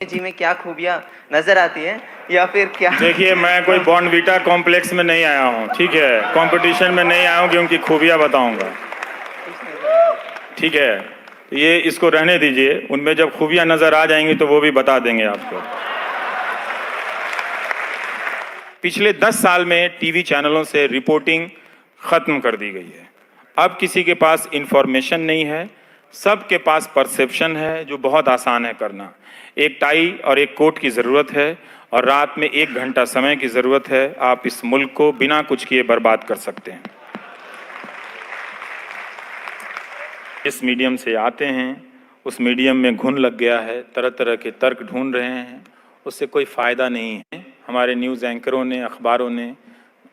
जी में क्या खूबियाँ नजर आती हैं या फिर क्या? देखिए, मैं कोई बॉर्नवीटा कॉम्प्लेक्स में नहीं आया हूँ, ठीक है। कंपटीशन में नहीं आया हूँ कि उनकी खूबियाँ बताऊँगा, ठीक है। तो ये इसको रहने दीजिए, उनमें जब खूबियाँ नज़र आ जाएंगी तो वो भी बता देंगे आपको। पिछले 10 साल में टीवी चैनलों से रिपोर्टिंग ख़त्म कर दी गई है। अब किसी के पास इंफॉर्मेशन नहीं है, सबके पास परसेप्शन है, जो बहुत आसान है करना। एक टाई और एक कोट की ज़रूरत है और रात में 1 घंटा समय की ज़रूरत है। आप इस मुल्क को बिना कुछ किए बर्बाद कर सकते हैं। इस मीडियम से आते हैं, उस मीडियम में घुन लग गया है, तरह तरह के तर्क ढूंढ रहे हैं, उससे कोई फ़ायदा नहीं है। हमारे न्यूज़ एंकरों ने, अखबारों ने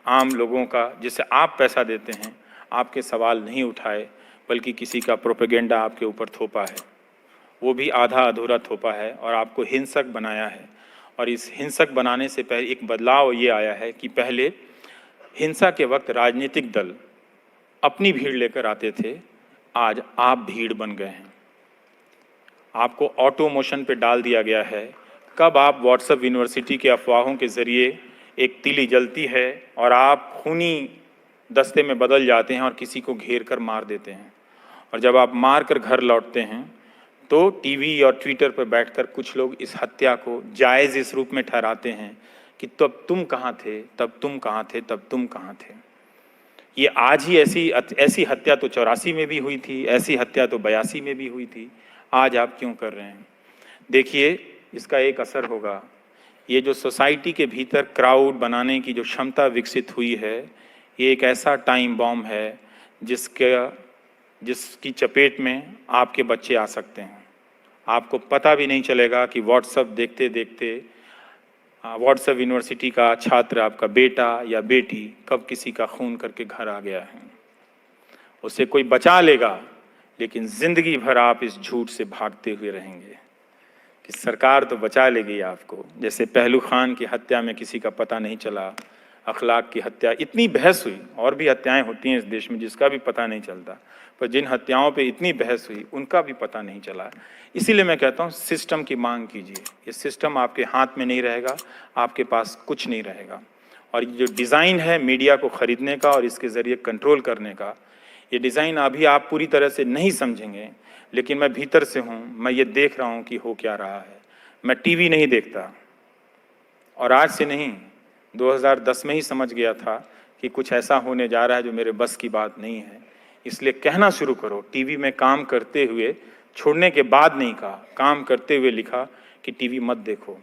आम लोगों का, जिसे आप पैसा देते हैं, आपके सवाल नहीं उठाए, बल्कि किसी का प्रोपेगेंडा आपके ऊपर थोपा है। वो भी आधा अधूरा थोपा है और आपको हिंसक बनाया है। और इस हिंसक बनाने से पहले एक बदलाव ये आया है कि पहले हिंसा के वक्त राजनीतिक दल अपनी भीड़ लेकर आते थे, आज आप भीड़ बन गए हैं। आपको ऑटो मोशन पे डाल दिया गया है। कब आप व्हाट्सएप यूनिवर्सिटी के अफवाहों के ज़रिए एक तीली जलती है और आप खूनी दस्ते में बदल जाते हैं और किसी को घेर कर मार देते हैं। और जब आप मार कर घर लौटते हैं तो टीवी और ट्विटर पर बैठकर कुछ लोग इस हत्या को जायज़ इस रूप में ठहराते हैं कि तब तुम कहाँ थे, तब तुम कहाँ थे, तब तुम कहाँ थे। ये आज ही ऐसी हत्या तो 84 में भी हुई थी, ऐसी हत्या तो 82 में भी हुई थी। आज आप क्यों कर रहे हैं? देखिए, इसका एक असर होगा। ये जो सोसाइटी के भीतर क्राउड बनाने की जो क्षमता विकसित हुई है, ये एक ऐसा टाइम बॉम्ब है जिसकी चपेट में आपके बच्चे आ सकते हैं। आपको पता भी नहीं चलेगा कि व्हाट्सएप देखते देखते व्हाट्सएप यूनिवर्सिटी का छात्र, आपका बेटा या बेटी, कब किसी का खून करके घर आ गया है। उसे कोई बचा लेगा, लेकिन जिंदगी भर आप इस झूठ से भागते हुए रहेंगे कि सरकार तो बचा लेगी आपको। जैसे पहलू खान की हत्या में किसी का पता नहीं चला, अखलाक की हत्या, इतनी बहस हुई, और भी हत्याएं होती हैं इस देश में जिसका भी पता नहीं चलता, पर जिन हत्याओं पे इतनी बहस हुई उनका भी पता नहीं चला। इसीलिए मैं कहता हूँ सिस्टम की मांग कीजिए। ये सिस्टम आपके हाथ में नहीं रहेगा, आपके पास कुछ नहीं रहेगा। और ये जो डिज़ाइन है मीडिया को ख़रीदने का और इसके ज़रिए कंट्रोल करने का, ये डिज़ाइन अभी आप पूरी तरह से नहीं समझेंगे, लेकिन मैं भीतर से हूँ, मैं ये देख रहा हूँ कि हो क्या रहा है। मैं टीवी नहीं देखता, और आज से नहीं, 2010 में ही समझ गया था कि कुछ ऐसा होने जा रहा है जो मेरे बस की बात नहीं है। इसलिए कहना शुरू करो। टीवी में काम करते हुए, छोड़ने के बाद नहीं कहा, काम करते हुए लिखा कि टीवी मत देखो,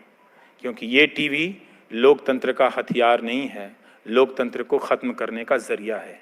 क्योंकि ये टीवी लोकतंत्र का हथियार नहीं है, लोकतंत्र को ख़त्म करने का ज़रिया है।